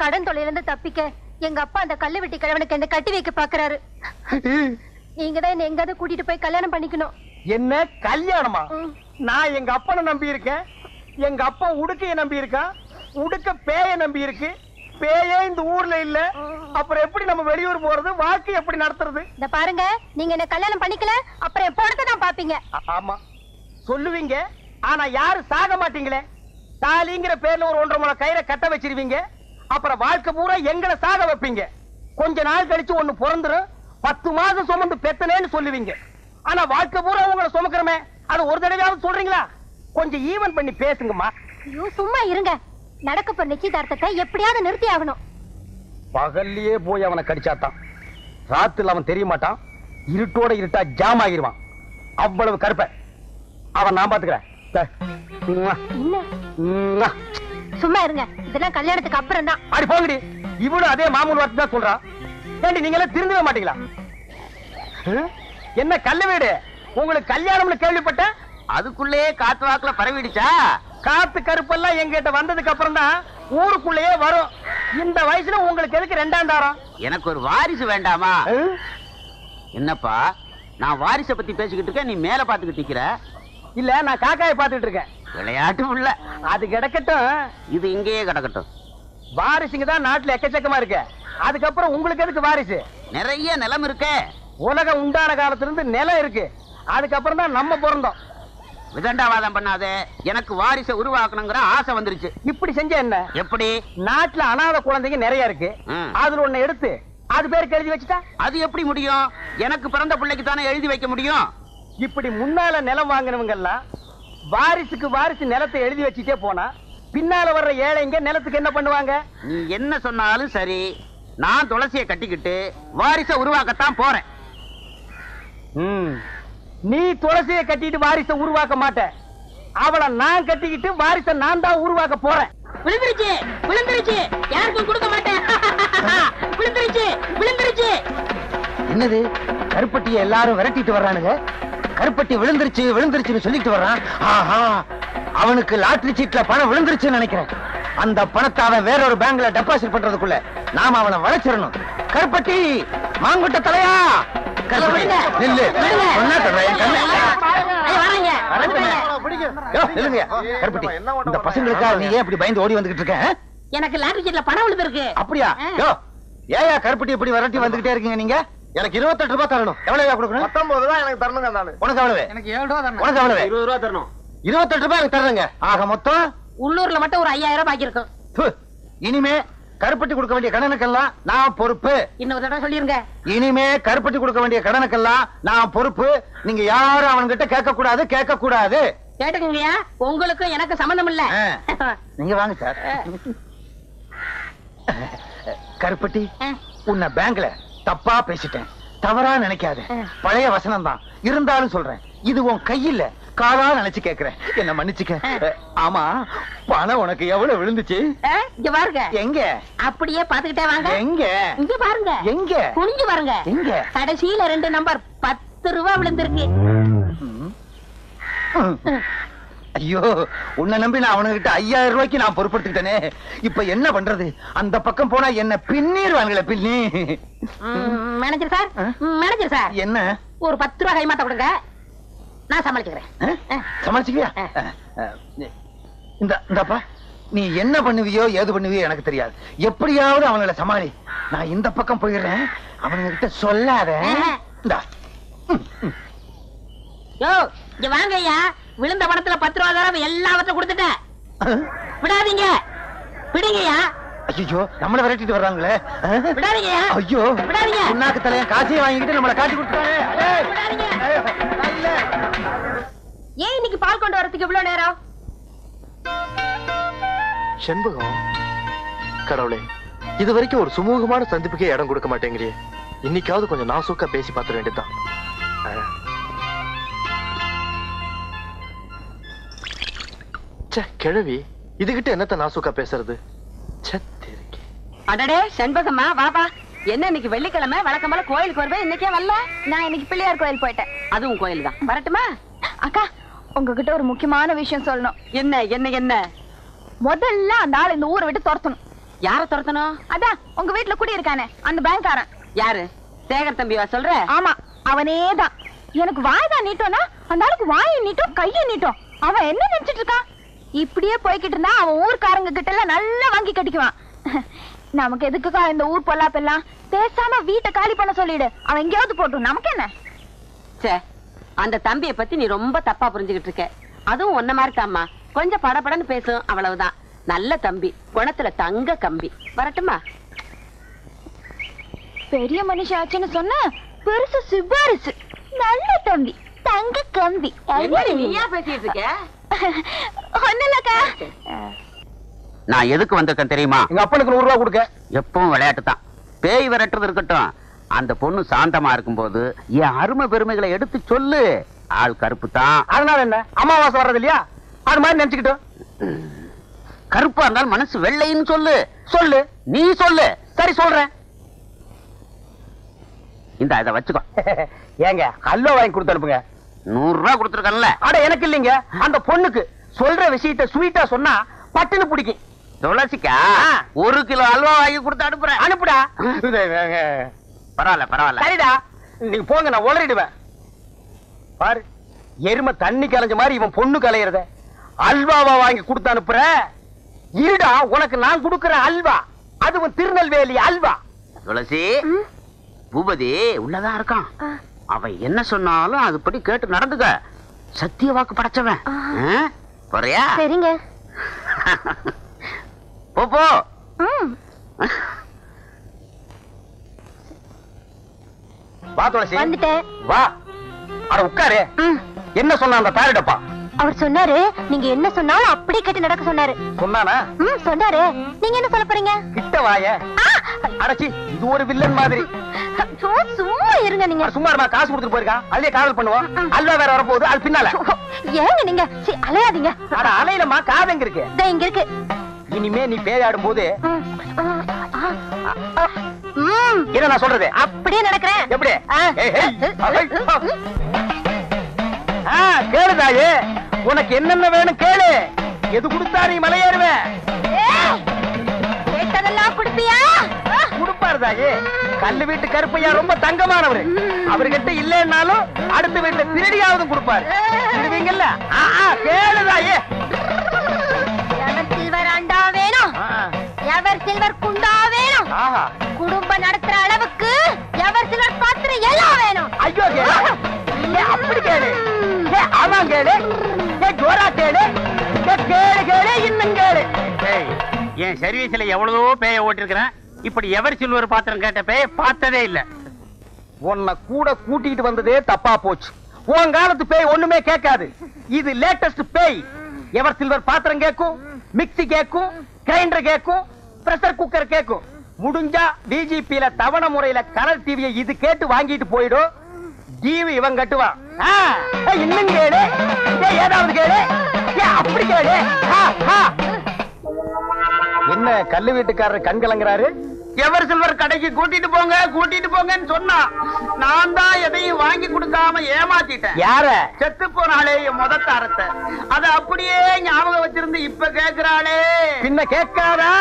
கடன் தொலைல இருந்து தப்பிக்க எங்க அப்பா அந்த கல்லு வெட்டி கிழவனுக்கு என்ன கட்டி வைக்க பாக்குறாரு. நீங்க தான் என்ன எங்காவது கூட்டிட்டு போய் கல்யாணம் பண்ணிக்கணும். என்ன கல்யாணமா? நான் எங்க அப்பனை நம்பி இருக்கேன். எங்க அப்பா உடுக்கைய நம்பி இருக்கான். உடுக்க பேய நம்பி இருக்கு. பேயே இந்த ஊர்ல இல்ல. அப்புறம் எப்படி நம்ம வெளியூர் போறது? வாழ்க்கை எப்படி நடத்துறது? இந்த பாருங்க, நீங்க என்ன கல்யாணம் பண்ணிக்கல அப்புறம் எப்போது தான் பாப்பீங்க. ஆமா சொல்லுவீங்க, ஆனா யாரும் சாக மாட்டீங்களே. தாலிங்கிற பேர்ல ஒரு 1.5 முழ கயிறை கட்ட வச்சிருவீங்க. அப்புறம் வாழ்க்கை பூரா எங்களை சாக வைப்பீங்க. கொஞ்ச நாள் கழிச்சு ஒண்ணு பிறந்துரும். 10 மாசம் சுமந்து பெத்தனேன்னு சொல்லுவீங்க. ஆனா வாழ்க்கை பூரா உங்களை சுமக்கிறமே, அது ஒரு தடவையாவது சொல்றீங்களா? கொஞ்சம் ஈவன் பண்ணி பேசுங்கம்மா. ஐயோ சும்மா இருங்க. நடக்க போற நிச்சயதார்த்தத்தை எப்படியாவது நிறுத்தி ஆகணும். பகல்லையே போய் அவனை கடிச்சாத்தான் ராத்துல அவன் தெரிய மாட்டான். இருட்டோட இருட்டா ஜாம் ஆகிருவான். அவ்வளவு கருப்ப அவன் நான் பாத்துக்கிறேன். சும்மா இருங்க, இதெல்லாம் கல்யாணத்துக்கு அப்புறம் தான். அடி போங்கடி. இவனும் அதே மாமூல் வார்த்தை தான் சொல்றான். ஏண்டி நீங்க எல்லாம் திருந்தவே மாட்டீங்களா? என்ன கல்ல வீடு? உங்களுக்கு கல்யாணம்னு கேள்விப்பட்ட அதுக்குள்ளே காத்து வாக்குல பரவிடுச்சா? காத்து கருப்பெல்லாம் எங்கிட்ட வந்ததுக்கு அப்புறம் தான் ஊருக்குள்ளேயே வரும். இந்த வயசுல உங்களுக்கு எதுக்கு 2ஆம் தாரம்? எனக்கு ஒரு வாரிசு வேண்டாமா? என்னப்பா நான் வாரிசை பத்தி பேசிக்கிட்டு இருக்கேன், நீ மேல பாத்துக்கிட்டு நிக்கிற. இல்ல நான் காக்காயை பாத்துட்டு இருக்கேன். விளையாட்டு உள்ள அது கிடக்கட்டும், இது இங்கேயே கிடக்கட்டும். வாரிசுங்க தான் நாட்டுல எக்கச்சக்கமா இருக்கு. அதுக்கப்புறம் உங்களுக்கு எதுக்கு வாரிசு? நிறைய நிலம் இருக்கு. உலகம் உண்டான காலத்துல இருந்து நிலம் இருக்கு. அதுக்கப்புறம் தான் நம்ம பிறந்தோம். விதண்டாவாதம் பண்ணாத. எனக்கு வாரிசை உருவாக்கணுங்கிற ஆசை வந்துருச்சு. இப்படி செஞ்ச என்ன? எப்படி? நாட்டுல அனாதை குழந்தைங்க நிறைய இருக்கு. அதுல ஒண்ணு எடுத்து அது பேருக்கு எழுதி வச்சுட்டா அது எப்படி முடியும்? எனக்கு பிறந்த பிள்ளைக்கு தானே எழுதி வைக்க முடியும். இப்படி முன்னால நிலம் வாங்கினவங்க எல்லாம் வாரிசுக்கு வாரிசு நிலத்தை எழுதி வச்சுட்டே போனா பின்னால வர்ற ஏழைங்க நிலத்துக்கு என்ன பண்ணுவாங்க? நீ என்ன சொன்னாலும் சரி, நான் துளசியை கட்டிக்கிட்டு வாரிசை உருவாக்கத்தான் போறேன். நீ துளசியை கட்டிட்டு வாரிசை உருவாக்க மாட்ட. அவளை நான் கட்டிக்கிட்டு வாரிசை நான் தான் உருவாக்க போறேன். விழுந்துருச்சு விழுந்துருச்சு, யாருக்கும் கொடுக்க மாட்டேன். விழுந்துருச்சு விழுந்துருச்சு. என்னது? கருப்பட்டியை எல்லாரும் விரட்டிட்டு வர்றானுங்க. கருப்பட்டி விழுந்துருச்சு விழுந்துருச்சுன்னு சொல்லிட்டு வர்றான். ஆஹா, அவனுக்கு லாட்டரி சீட்ல பணம் விழுந்துருச்சுன்னு நினைக்கிறேன். அந்த பணத்தை அவன் வேற ஒரு பேங்க்ல டெபாசிட் பண்றதுக்குள்ள நாம அவனை வளைச்சிடணும். கருப்பட்டி மாங்குட்ட தலையா, இந்த பசங்களுக்காக நீ ஏன் இப்படி பயந்து ஓடி வந்துகிட்டு இருக்க? எனக்கு லாட்டரி சீட்ல பணம் விழுந்திருக்கு. அப்படியா? ஏயா கருப்பட்டி இப்படி விரட்டி வந்துகிட்டே இருக்கீங்க நீங்க? எனக்கு 28 ரூபாய் தரணும். எவ்வளவு கொடுக்கணும்? 19 ரூபாய் எனக்கு தரணுங்க. நானு உனக்கு எவ்வளவு? எனக்கு 7 ரூபாய் தரணும். உனக்கு எவ்வளவு? 20 ரூபாய் தரணும். 28 ரூபாய் எனக்கு தரணுங்க. ஆக மொத்தம் உள்ளூர்ல மட்டும் ஒரு 5000 ரூபாய் பாக்கி இருக்கும். இனிமே கருப்பட்டி கொடுக்க வேண்டிய கடனுக்கெல்லாம் நான் பொறுப்பு. இன்னொரு தடவை சொல்லிருங்க. இனிமே கருப்பட்டி கொடுக்க வேண்டிய கடனுக்கெல்லாம் நான் பொறுப்பு. நீங்க யாரும் அவன்கிட்ட கேட்க கூடாது, கேட்க கூடாது. கேட்டுக்கங்கய்யா, உங்களுக்கும் எனக்கு சம்பந்தம் இல்ல. நீங்க வாங்க சார். கருப்பட்டி, உன்னை பேங்க்ல தப்பா பேசிட்டேன், தவறா நினைக்காத. பழைய வசனம் தான் இருந்தாலும் சொல்றேன். இது உன் கையில காலா நினைச்சு கேக்குறேன், என்ன மன்னிச்சுக்க. ஆமா, பணம் உனக்கு எவ்வளவு விழுந்துச்சு? இங்க பாருங்க. எங்க? அப்படியே பாத்துக்கிட்டே வாங்க. எங்க? இங்க பாருங்க. எங்க? குனிஞ்சு பாருங்க. எங்க? கடைசியில 2 நம்பர் 10 ரூபாய் விழுந்திருக்கு. ஐயோ, உன்னை நம்பி நான் அவனுகிட்ட 5000 ரூபாய்க்கு நான் பொறுப்படுத்திட்டேனே. இப்ப என்ன பண்றது? அந்த பக்கம் போனா என்ன பின்னிடுவாங்களே, பின்னி. மேனேஜர் சார், மேனேஜர் சார், என்ன? ஒரு 10 ரூபாய் கைமாத்த கொடுங்க, நான் சமாளிச்சுக்கிறேன். சமாளிச்சுக்கியா? இந்தப்பா, நீ என்ன பண்ணுவியோ ஏது பண்ணுவியோ எனக்கு தெரியாது. எப்படியாவது அவங்கள சமாளி. நான் இந்த பக்கம் போயிடுறேன், அவனுங்க கிட்ட சொல்லாத. யோ, இங்க வாங்க ஐயா. விழுந்த பணத்துல 10 ரூபாய் தரம் எல்லாவற்றையும் கொடுத்துட்டேன். விடாதீங்க, விடுங்கய்யா. ஐயோ, நம்மள விரட்டிட்டு வர்றாங்களே. விடாதீங்கய்யா. ஐயோ, விடாதீங்க. உன்னாக்கு தலைய காசையை வாங்கிட்டு நம்மள காட்டி கொடுத்தாங்க. ஏன் இன்னைக்கு பால் கொண்டு வரதுக்கு இவ்வளவு நேரம்? செண்பகம், கடவுளே, இது வரைக்கும் ஒரு சுமூகமான சந்திப்புக்கே இடம் கொடுக்க மாட்டேங்கிறியே. இன்னைக்காவது கொஞ்சம் நாசூக்கா பேசி பார்த்துட வேண்டியதுதான். கிழவி, இதுகிட்ட என்னத்த நாசூக்கா பேசுறது? அடடே செண்பகம்மா, வாப்பா. என்ன இன்னைக்கு வெள்ளிக்கிழமை, வழக்கம் போல கோயிலுக்கு வருவேன், இன்னைக்கே வரல? நான் இன்னைக்கு பிள்ளையார் கோயில் போயிட்டேன். அதுவும் கோயில் தான். வரட்டுமா? அக்கா, உங்ககிட்ட ஒரு முக்கியமான விஷயம் சொல்லணும். என்ன என்ன என்ன? முதல்ல அந்த ஆள் இந்த ஊரை விட்டு துரத்தணும். யார துரத்தணும்? அதான் உங்க வீட்டுல குடி இருக்கானே அந்த பேங்க்காரன். யாரு? சேகர் தம்பிவா சொல்ற? ஆமா, அவனேதான். எனக்கு வாய்தான் நீட்டோம்னா அந்த ஆளுக்கு வாயை நீட்டும் கையை நீட்டும். அவன் என்ன நினைச்சிட்டு இருக்கான்? இப்படியே போய்கிட்டு இருந்தா அவன் ஊர்க்காரங்க கிட்ட எல்லாம் நல்லா வாங்கி கட்டிக்குவான். நமக்கு எதுக்குக்கா இந்த ஊர் பொல்லாப்பெல்லாம்? பேசாம வீட்டை காலி பண்ண சொல்லிடு. அவன் எங்கேயாவது போட்டும், நமக்கு என்ன? சே, அந்த தம்பியை பத்தி நீ ரொம்ப தப்பா புரிஞ்சுகிட்டு இருக்க. அதுவும் ஒன்ன மாதிரி தாம்மா, கொஞ்சம் படபடன்னு பேசும், அவ்வளவுதான். நல்ல தம்பி, குணத்துல தங்க கம்பி. வரட்டுமா? பெரிய மனுஷாச்சுன்னு சொன்ன பெருசு சிபாரிசு. நல்ல தம்பி, தங்க கம்பி. நீயா பேசிட்டு இருக்க? ஒண்ணுலக்கா. நான் எதுக்கு வந்திருக்கேன் தெரியுமா? எங்க அப்பனுக்கு 100 ரூபாய் கொடுக்க. எப்பவும் விளையாட்டு தான். பேய் விரட்டுறது இருக்கட்டும், அந்த பொண்ணு சாந்தமா இருக்கும்போது என் அருமை பெருமைகளை எடுத்து சொல்லு. ஆள் கருப்பு தான். அதனால என்ன, அமாவாசை வர்றது இல்லையா? அது மாதிரி நினைச்சுக்கிட்டோம். கருப்பா இருந்தாலும் மனசு வெள்ளைன்னு சொல்லு. சொல்லு. நீ சொல்லு. சரி சொல்றேன். இந்த இதை வச்சுக்கோ. ஏங்க ஹல்வா வாங்கி கொடுத்து அனுப்புங்க. 100 ரூபாய் கொடுத்துருக்கல. அட எனக்கு இல்லைங்க, அந்த பொண்ணுக்கு. சொல்ற விஷயத்த ஸ்வீட்டா சொன்னா பட்டுன்னு பிடிக்கும். துளசிக்கா 1 கிலோ அல்வா வாங்கி கொடுத்து அனுப்புறேன். அனுப்புடா. பரவாயில்ல பரவாயில்ல. சரிடா, நீங்க போங்க, நான் உளறிடுவேன். பாரு, எருமை தண்ணி கலைஞ்ச மாதிரி இவன் பொண்ணு கலையறத அல்வாவா வாங்கி கொடுத்து அனுப்புற. இருடா, உனக்கு நான் கொடுக்கிற அல்வா, அதுவும் திருநெல்வேலி அல்வா. துளசி, பூபதி உள்ளதான் இருக்கான். அவன் என்ன சொன்னாலும் அதுபடி கேட்டு நடந்துக்க. சத்திய வாக்கு படைச்சவன். போறியா? சரிங்க. போ. வா துளசி, வந்துட்டேன். வா. அட உட்காரு. என்ன சொன்ன அந்த தாரிடப்பா? அவர் சொன்னாரு, நீங்க என்ன சொன்னாலும் அப்படியே கேட்டு நடக்க சொன்னாரு. சொன்னானா? சொன்னாரு. நீங்க என்ன சொல்ல போறீங்க? கிட்ட வாய. அடச்சி, இது ஒரு வில்லன் மாதிரி. சும்மா இருங்க நீங்க. சும்மா இருமா, காசு கொடுத்துட்டு போயிருக்கான். அதுலயே காதல் பண்ணுவோம். அல்வா வேற வரப்போகுது, அது பின்னால. ஏங்க நீங்க அலையாதீங்க. அட அலையிலமா, காது எங்க இருக்கு? இங்க இருக்கு. இனிமே நீ பேயாடும் போது என்ன நான் சொல்றது அப்படியே நடக்கிறேன். எப்படி? கேளுதாயே, உனக்கு என்னென்ன வேணும் கேளு. எது கொடுத்தா நீ மலையேறுவேன். கேட்டதெல்லாம் கொடுப்பியா? கொடுப்பாருதாயே. கல்லு வீட்டு கருப்பையா ரொம்ப தங்கமானவரு. அவர்கிட்ட இல்லைன்னாலும் அடுத்த வீட்டுல திருடியாவது கொடுப்பாரு. திருடுவீங்கல்ல? கேளுதாயே. எவர் சில்வர் அண்டா வேணும், எவர் சில்வர் குண்டா வேணும், குடும்பம் நடத்துற அளவுக்கு எவர் சில்வர் பாத்திரம் எல்லாம் வேணும். ஐயோ கேளு, அப்படி கேளு. ஆமாம் கேளு, ஜோரா கேளு, கேளு கேளு, இன்னும் கேளு. என் சர்வீஸ்ல எவ்வளவோ பேய ஓட்டிருக்கிறேன். இப்படி எவர் சில்வர் பாத்திரம் கேட்ட பேய பார்த்ததே இல்ல. உன்னை கூட கூட்டிட்டு வந்ததே தப்பா போச்சு. உன் காலத்து பேய் ஒண்ணுமே கேட்காது. இது லேட்டஸ்ட் பேய். எவர் சில்வர் பாத்திரம் கேட்கும், மிக்ஸி கேட்கும், கிரைண்டர் கேட்கும், பிரஷர் குக்கர் கேட்கும். முடிஞ்சா டிஜிபில தவணை முறையில கலர் டிவியை இது கேட்டு வாங்கிட்டு போயிடும். டிவி இவன் கட்டுவான். இன்னும் கேளு, ஏதாவது கேளு, அப்படி கேளு. என்ன கல்லு வீட்டுக்காரர் கண் கலங்குறாரு? எவர் சில்வர் கடைக்கு கூட்டிட்டு போங்கன்னு சொன்னா நான் தான் எதையும் வாங்கி கொடுக்காம ஏமாத்திட்டேன். யார? செத்து போனாலே என் முதத்தாரத்தை அத அப்படியே ஞாபகம் வச்சிருந்து இப்ப கேக்குறாளே. பின்ன கேட்காதா?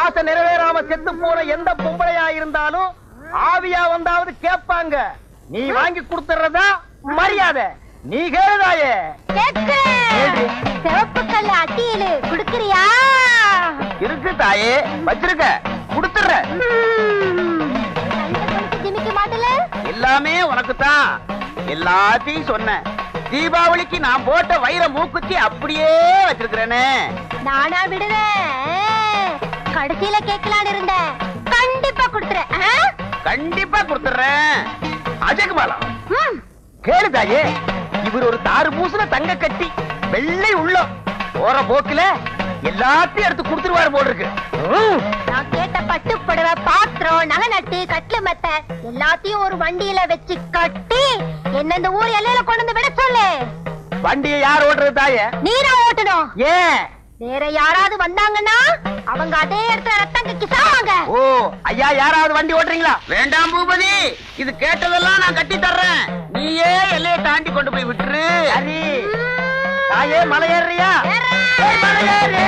ஆசை நிறைவேறாம செத்து போன எந்த பொம்பளையா இருந்தாலும் ஆவியா வந்தாவது கேட்பாங்க. நீ வாங்கி கொடுத்துறதா மரியாதை. நீ கேளுதாயே. சிவப்பு கல்லு அட்டியிலு குடுக்கறியா? இருக்கு தாயே, வச்சிருக்க, கொடுத்துற. ஜிமிக்க மாட்டல? எல்லாமே உனக்கு தான். எல்லாத்தையும் சொன்ன. தீபாவளிக்கு நான் போட்ட வைர மூக்குத்தி அப்படியே வச்சிருக்கிறேனே. நானா விடுறேன். கடைசியில கேட்கலான்னு இருந்தேன். கண்டிப்பா கொடுத்துறேன். கண்டிப்பா கொடுத்துறேன். அஜகுமாலா கேளு தாயே. இவர் ஒரு தாறு பூசுல தங்க கட்டி வெள்ளை உள்ளம். போற போக்குல எல்லாத்தையும் எடுத்து கொடுத்துருவாரு போல இருக்கு. நான் கேட்ட பட்டு புடவை, பாத்திரம், நகை நட்டு, கட்லு மெத்த எல்லாத்தையும் ஒரு வண்டியில வச்சு கட்டி என்ன இந்த ஊர் எல்லையில கொண்டு வந்து விட சொல்லு. வண்டியை யார் ஓட்டுறது தாயே? நீதான் ஓட்டணும். ஏன்? வேற யாராவது வந்தாங்கன்னா அவங்க அதே இடத்துல ரத்தம் கக்கி சாவாங்க. ஓ ஐயா, யாராவது வண்டி ஓட்டுறீங்களா? வேண்டாம் பூபதி, இது கேட்டதெல்லாம் நான் கட்டி தர்றேன். நீயே எல்லையை தாண்டி கொண்டு போய் விட்டுரு. சரி தாயே, மலை ஏறியா? மலை ஏறு.